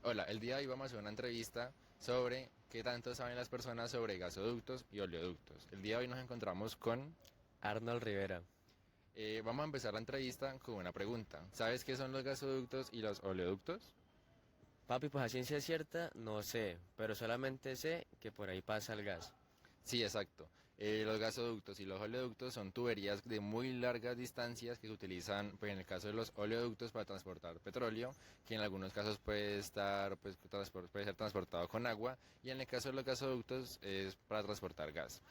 Hola, el día de hoy vamos a hacer una entrevista sobre qué tanto saben las personas sobre gasoductos y oleoductos. El día de hoy nos encontramos con... Arnold Rivera. vamos a empezar la entrevista con una pregunta. ¿Sabes qué son los gasoductos y los oleoductos? Papi, pues a ciencia cierta no sé, pero solamente sé que por ahí pasa el gas. Sí, exacto. Los gasoductos y los oleoductos son tuberías de muy largas distancias que se utilizan, pues en el caso de los oleoductos, para transportar petróleo, que en algunos casos puede estar, pues, puede ser transportado con agua, y en el caso de los gasoductos es para transportar gas.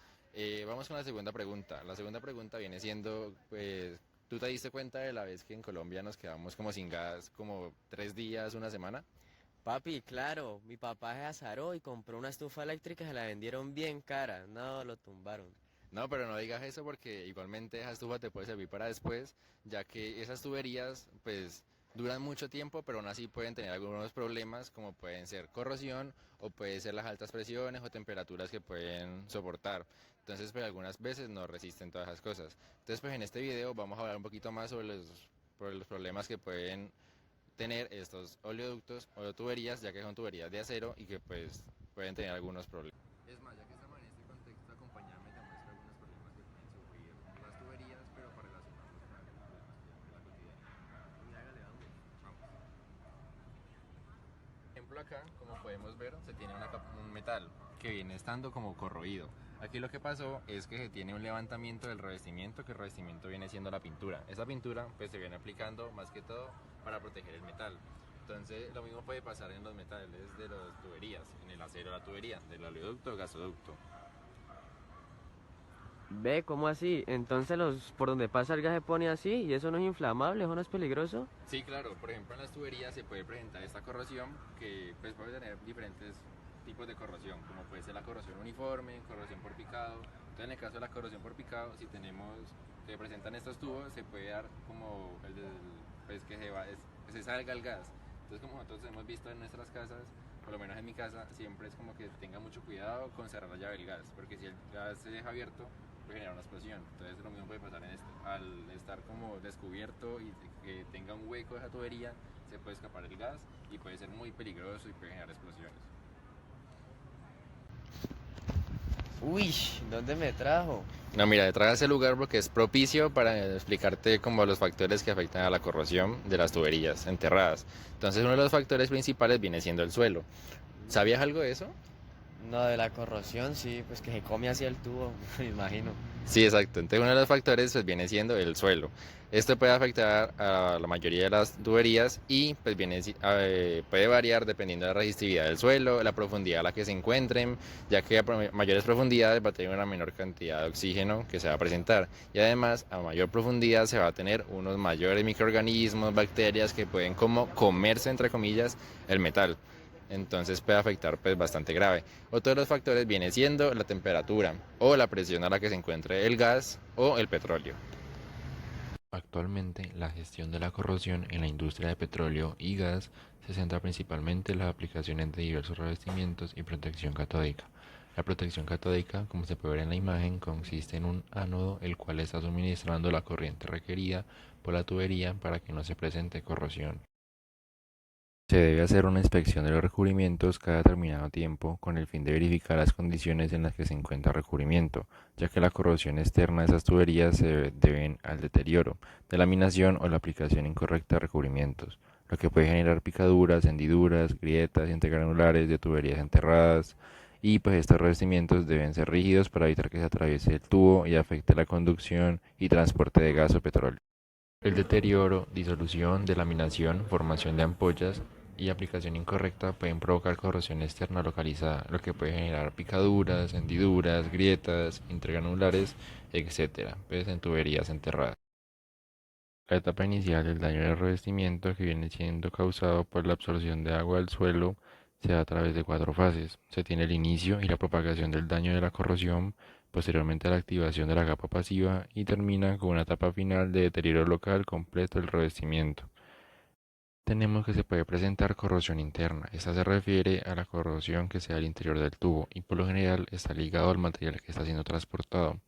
Vamos con la segunda pregunta. La segunda pregunta viene siendo, pues, ¿tú te diste cuenta de la vez que en Colombia nos quedamos como sin gas como 3 días, una semana? Papi, claro, mi papá se azaró y compró una estufa eléctrica, se la vendieron bien cara. No, lo tumbaron. No, pero no digas eso porque igualmente esa estufa te puede servir para después, ya que esas tuberías pues duran mucho tiempo, pero aún así pueden tener algunos problemas como pueden ser corrosión o pueden ser las altas presiones o temperaturas que pueden soportar. Entonces pues algunas veces no resisten todas esas cosas. Entonces pues en este video vamos a hablar un poquito más sobre los problemas que pueden tener estos oleoductos o tuberías, ya que son tuberías de acero y que pues pueden tener algunos problemas. Es más, ya que estamos en este contexto, acompáñame, te muestro algunos problemas que pueden sufrir las tuberías, pero para relacionarlos con algunos problemas que vemos en la cotidianidad. Y hágale, vamos. Vamos. Por ejemplo acá, como podemos ver, se tiene un metal que viene estando como corroído. Aquí lo que pasó es que se tiene un levantamiento del revestimiento, que el revestimiento viene siendo la pintura. Esa pintura pues se viene aplicando más que todo para proteger el metal. Entonces lo mismo puede pasar en los metales de las tuberías, en el acero de la tubería, del oleoducto o gasoducto. Ve, ¿cómo así? Entonces por donde pasa el gas se pone así y eso no es inflamable, eso no es peligroso. Sí, claro, por ejemplo en las tuberías se puede presentar esta corrosión que pues puede tener diferentes tipos de corrosión, como puede ser la corrosión uniforme, corrosión por picado. Entonces en el caso de la corrosión por picado, si tenemos que presentan estos tubos, se puede dar como pues que que se salga el gas. Entonces como nosotros hemos visto en nuestras casas, por lo menos en mi casa, siempre es como que tenga mucho cuidado con cerrar la llave del gas, porque si el gas se deja abierto, puede generar una explosión. Entonces lo mismo puede pasar en esto. Al estar como descubierto y que tenga un hueco esa tubería, se puede escapar el gas y puede ser muy peligroso y puede generar explosiones. Uy, ¿dónde me trajo? No, mira, detrás de ese lugar porque es propicio para explicarte como los factores que afectan a la corrosión de las tuberías enterradas. Entonces uno de los factores principales viene siendo el suelo. ¿Sabías algo de eso? No, de la corrosión, sí, pues que se come así el tubo, me imagino. Sí, exacto. Entonces uno de los factores pues viene siendo el suelo. Esto puede afectar a la mayoría de las tuberías y pues puede variar dependiendo de la resistividad del suelo, la profundidad a la que se encuentren, ya que a mayores profundidades va a tener una menor cantidad de oxígeno que se va a presentar y además a mayor profundidad se va a tener unos mayores microorganismos, bacterias que pueden como comerse entre comillas el metal. Entonces puede afectar pues bastante grave. Otro de los factores viene siendo la temperatura o la presión a la que se encuentre el gas o el petróleo. Actualmente, la gestión de la corrosión en la industria de petróleo y gas se centra principalmente en las aplicaciones de diversos revestimientos y protección catódica. La protección catódica, como se puede ver en la imagen, consiste en un ánodo el cual está suministrando la corriente requerida por la tubería para que no se presente corrosión. Se debe hacer una inspección de los recubrimientos cada determinado tiempo con el fin de verificar las condiciones en las que se encuentra el recubrimiento, ya que la corrosión externa de esas tuberías se deben al deterioro de la laminación o la aplicación incorrecta de recubrimientos, lo que puede generar picaduras, hendiduras, grietas intergranulares de tuberías enterradas. Y pues estos revestimientos deben ser rígidos para evitar que se atraviese el tubo y afecte la conducción y transporte de gas o petróleo. El deterioro, disolución, delaminación, formación de ampollas y aplicación incorrecta pueden provocar corrosión externa localizada, lo que puede generar picaduras, hendiduras, grietas, intergranulares, etcétera, pues en tuberías enterradas. La etapa inicial del daño del revestimiento, que viene siendo causado por la absorción de agua del suelo, se da a través de cuatro fases. Se tiene el inicio y la propagación del daño de la corrosión, posteriormente la activación de la capa pasiva y termina con una etapa final de deterioro local completo del revestimiento. Tenemos que se puede presentar corrosión interna. Esta se refiere a la corrosión que se da al interior del tubo y por lo general está ligado al material que está siendo transportado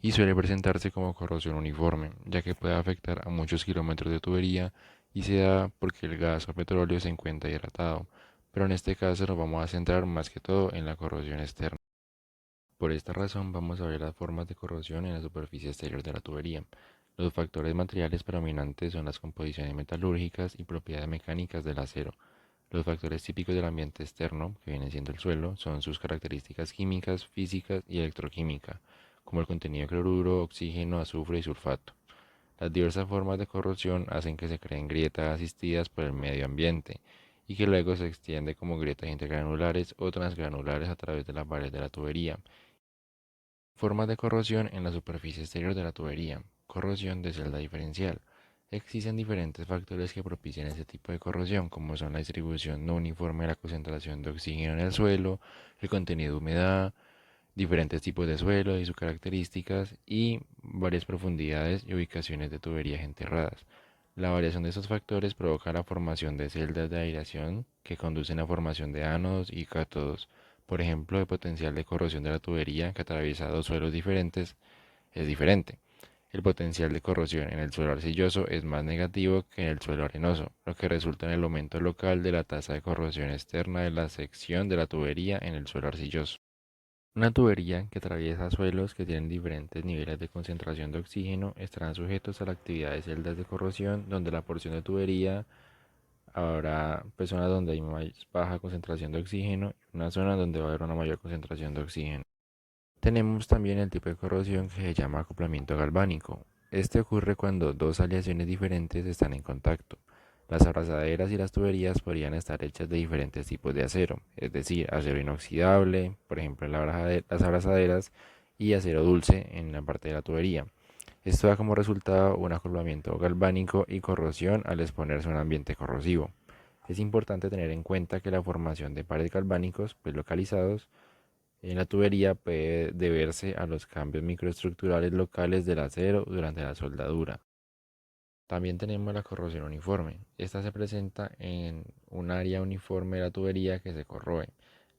y suele presentarse como corrosión uniforme, ya que puede afectar a muchos kilómetros de tubería y se da porque el gas o petróleo se encuentra hidratado, pero en este caso nos vamos a centrar más que todo en la corrosión externa. Por esta razón vamos a ver las formas de corrosión en la superficie exterior de la tubería. Los factores materiales predominantes son las composiciones metalúrgicas y propiedades mecánicas del acero. Los factores típicos del ambiente externo, que viene siendo el suelo, son sus características químicas, físicas y electroquímica, como el contenido de cloruro, oxígeno, azufre y sulfato. Las diversas formas de corrosión hacen que se creen grietas asistidas por el medio ambiente y que luego se extiende como grietas intergranulares o transgranulares a través de la pared de la tubería. Formas de corrosión en la superficie exterior de la tubería. Corrosión de celda diferencial. Existen diferentes factores que propician este tipo de corrosión, como son la distribución no uniforme de la concentración de oxígeno en el suelo, el contenido de humedad, diferentes tipos de suelo y sus características, y varias profundidades y ubicaciones de tuberías enterradas. La variación de estos factores provoca la formación de celdas de aireación que conducen a formación de ánodos y cátodos. Por ejemplo, el potencial de corrosión de la tubería que atraviesa dos suelos diferentes es diferente. El potencial de corrosión en el suelo arcilloso es más negativo que en el suelo arenoso, lo que resulta en el aumento local de la tasa de corrosión externa de la sección de la tubería en el suelo arcilloso. Una tubería que atraviesa suelos que tienen diferentes niveles de concentración de oxígeno estarán sujetos a la actividad de celdas de corrosión, donde la porción de tubería habrá zonas donde hay más baja concentración de oxígeno y una zona donde va a haber una mayor concentración de oxígeno. Tenemos también el tipo de corrosión que se llama acoplamiento galvánico. Este ocurre cuando dos aleaciones diferentes están en contacto. Las abrazaderas y las tuberías podrían estar hechas de diferentes tipos de acero, es decir, acero inoxidable, por ejemplo en las abrazaderas, y acero dulce en la parte de la tubería. Esto da como resultado un acoplamiento galvánico y corrosión al exponerse a un ambiente corrosivo. Es importante tener en cuenta que la formación de pares galvánicos, localizados, en la tubería puede deberse a los cambios microestructurales locales del acero durante la soldadura. También tenemos la corrosión uniforme. Esta se presenta en un área uniforme de la tubería que se corroe.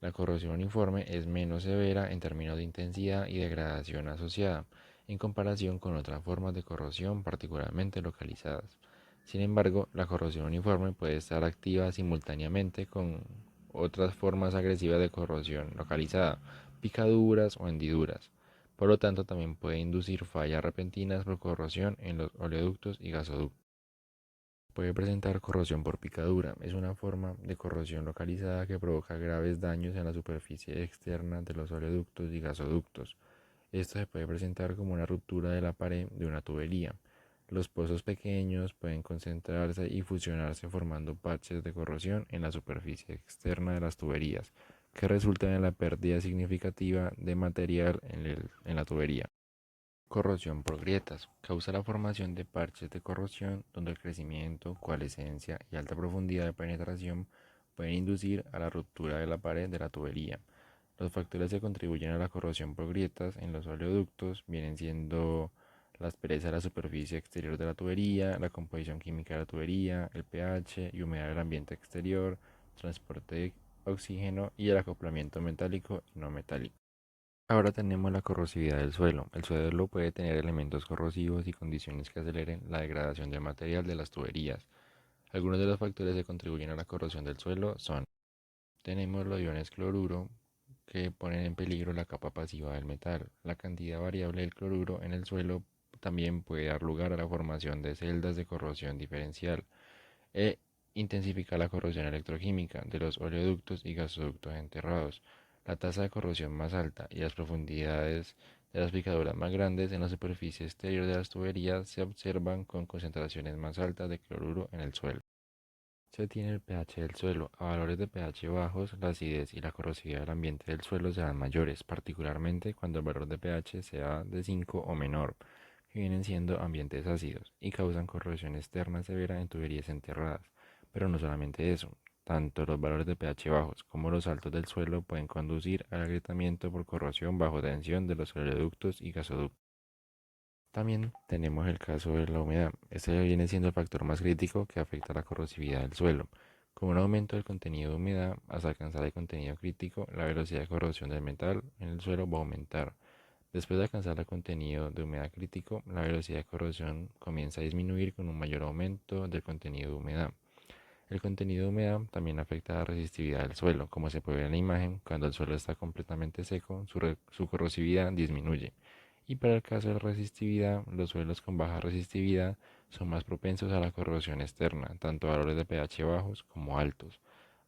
La corrosión uniforme es menos severa en términos de intensidad y degradación asociada, en comparación con otras formas de corrosión particularmente localizadas. Sin embargo, la corrosión uniforme puede estar activa simultáneamente con otras formas agresivas de corrosión localizada, picaduras o hendiduras. Por lo tanto, también puede inducir fallas repentinas por corrosión en los oleoductos y gasoductos. Puede presentar corrosión por picadura. Es una forma de corrosión localizada que provoca graves daños en la superficie externa de los oleoductos y gasoductos. Esto se puede presentar como una ruptura de la pared de una tubería. Los pozos pequeños pueden concentrarse y fusionarse formando parches de corrosión en la superficie externa de las tuberías, que resultan en la pérdida significativa de material en la tubería. Corrosión por grietas. Causa la formación de parches de corrosión donde el crecimiento, coalescencia y alta profundidad de penetración pueden inducir a la ruptura de la pared de la tubería. Los factores que contribuyen a la corrosión por grietas en los oleoductos vienen siendo la aspereza de la superficie exterior de la tubería, la composición química de la tubería, el pH y humedad del ambiente exterior, transporte de oxígeno y el acoplamiento metálico y no metálico. Ahora tenemos la corrosividad del suelo. El suelo puede tener elementos corrosivos y condiciones que aceleren la degradación del material de las tuberías. Algunos de los factores que contribuyen a la corrosión del suelo son: tenemos los iones cloruro que ponen en peligro la capa pasiva del metal. La cantidad variable del cloruro en el suelo también puede dar lugar a la formación de celdas de corrosión diferencial e intensificar la corrosión electroquímica de los oleoductos y gasoductos enterrados. La tasa de corrosión más alta y las profundidades de las picaduras más grandes en la superficie exterior de las tuberías se observan con concentraciones más altas de cloruro en el suelo. Se tiene el pH del suelo. A valores de pH bajos, la acidez y la corrosividad del ambiente del suelo serán mayores, particularmente cuando el valor de pH sea de 5 o menor, que vienen siendo ambientes ácidos, y causan corrosión externa severa en tuberías enterradas. Pero no solamente eso, tanto los valores de pH bajos como los altos del suelo pueden conducir al agrietamiento por corrosión bajo tensión de los oleoductos y gasoductos. También tenemos el caso de la humedad. Este viene siendo el factor más crítico que afecta la corrosividad del suelo. Con un aumento del contenido de humedad hasta alcanzar el contenido crítico, la velocidad de corrosión del metal en el suelo va a aumentar. Después de alcanzar el contenido de humedad crítico, la velocidad de corrosión comienza a disminuir con un mayor aumento del contenido de humedad. El contenido de humedad también afecta la resistividad del suelo, como se puede ver en la imagen, cuando el suelo está completamente seco, su corrosividad disminuye. Y para el caso de la resistividad, los suelos con baja resistividad son más propensos a la corrosión externa, tanto valores de pH bajos como altos.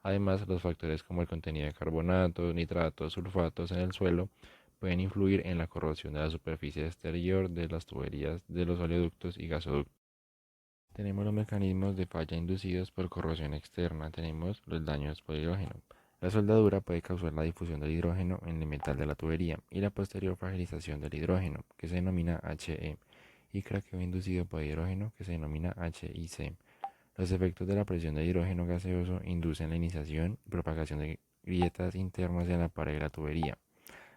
Además, los factores como el contenido de carbonatos, nitratos, sulfatos en el suelo pueden influir en la corrosión de la superficie exterior de las tuberías de los oleoductos y gasoductos. Tenemos los mecanismos de falla inducidos por corrosión externa. Tenemos los daños por hidrógeno. La soldadura puede causar la difusión del hidrógeno en el metal de la tubería y la posterior fragilización del hidrógeno, que se denomina HE, y craqueo inducido por hidrógeno, que se denomina HIC. Los efectos de la presión de hidrógeno gaseoso inducen la iniciación y propagación de grietas internas en la pared de la tubería.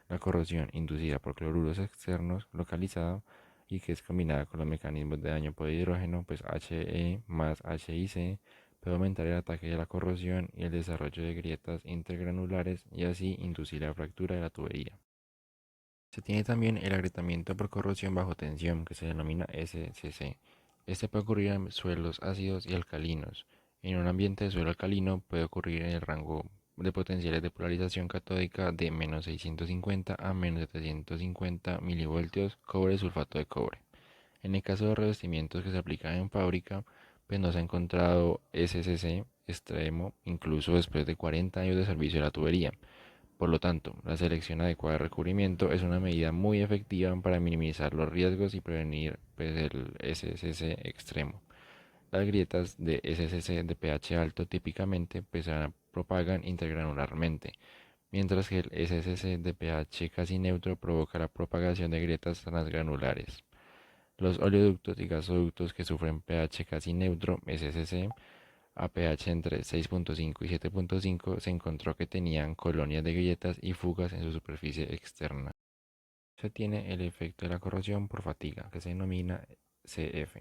La corrosión inducida por cloruros externos localizado y que es combinada con los mecanismos de daño por hidrógeno, pues HE más HIC, puede aumentar el ataque de la corrosión y el desarrollo de grietas intergranulares y así inducir la fractura de la tubería. Se tiene también el agrietamiento por corrosión bajo tensión, que se denomina SCC. Este puede ocurrir en suelos ácidos y alcalinos. En un ambiente de suelo alcalino puede ocurrir en el rango de potenciales de polarización catódica de menos 650 a menos 750 milivoltios cobre sulfato de cobre. En el caso de revestimientos que se aplican en fábrica, pues no se ha encontrado SCC extremo incluso después de 40 años de servicio de la tubería. Por lo tanto, la selección adecuada de recubrimiento es una medida muy efectiva para minimizar los riesgos y prevenir pues, el SCC extremo. Las grietas de SCC de pH alto típicamente pues, se propagan intergranularmente, mientras que el SCC de pH casi neutro provoca la propagación de grietas transgranulares. Los oleoductos y gasoductos que sufren pH casi neutro, SCC, a pH entre 6.5 y 7.5 se encontró que tenían colonias de grietas y fugas en su superficie externa. Se tiene el efecto de la corrosión por fatiga, que se denomina CF.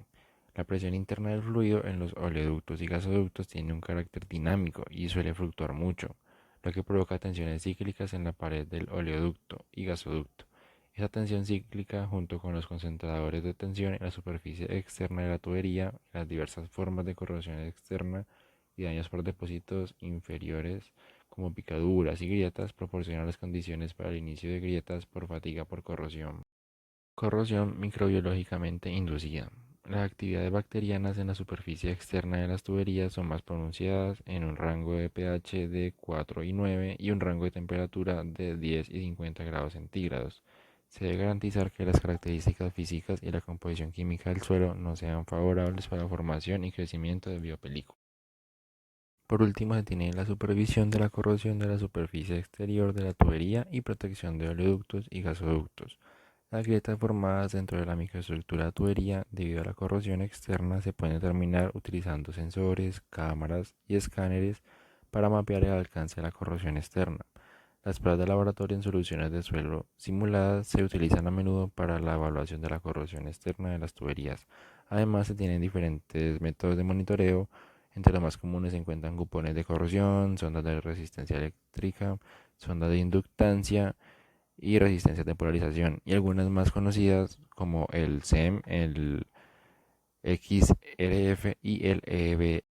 La presión interna del fluido en los oleoductos y gasoductos tiene un carácter dinámico y suele fluctuar mucho, lo que provoca tensiones cíclicas en la pared del oleoducto y gasoducto. Esa tensión cíclica, junto con los concentradores de tensión en la superficie externa de la tubería, las diversas formas de corrosión externa y daños por depósitos inferiores, como picaduras y grietas, proporcionan las condiciones para el inicio de grietas por fatiga por corrosión. Corrosión microbiológicamente inducida. Las actividades bacterianas en la superficie externa de las tuberías son más pronunciadas en un rango de pH de 4 y 9 y un rango de temperatura de 10 y 50 grados centígrados. Se debe garantizar que las características físicas y la composición química del suelo no sean favorables para la formación y crecimiento de biopelículas. Por último, se tiene la supervisión de la corrosión de la superficie exterior de la tubería y protección de oleoductos y gasoductos. Las grietas formadas dentro de la microestructura de tubería debido a la corrosión externa se pueden determinar utilizando sensores, cámaras y escáneres para mapear el alcance de la corrosión externa. Las pruebas de laboratorio en soluciones de suelo simuladas se utilizan a menudo para la evaluación de la corrosión externa de las tuberías. Además, se tienen diferentes métodos de monitoreo. Entre los más comunes se encuentran cupones de corrosión, sondas de resistencia eléctrica, sondas de inductancia y resistencias de polarización, y algunas más conocidas como el SEM, el XRF y el EBR.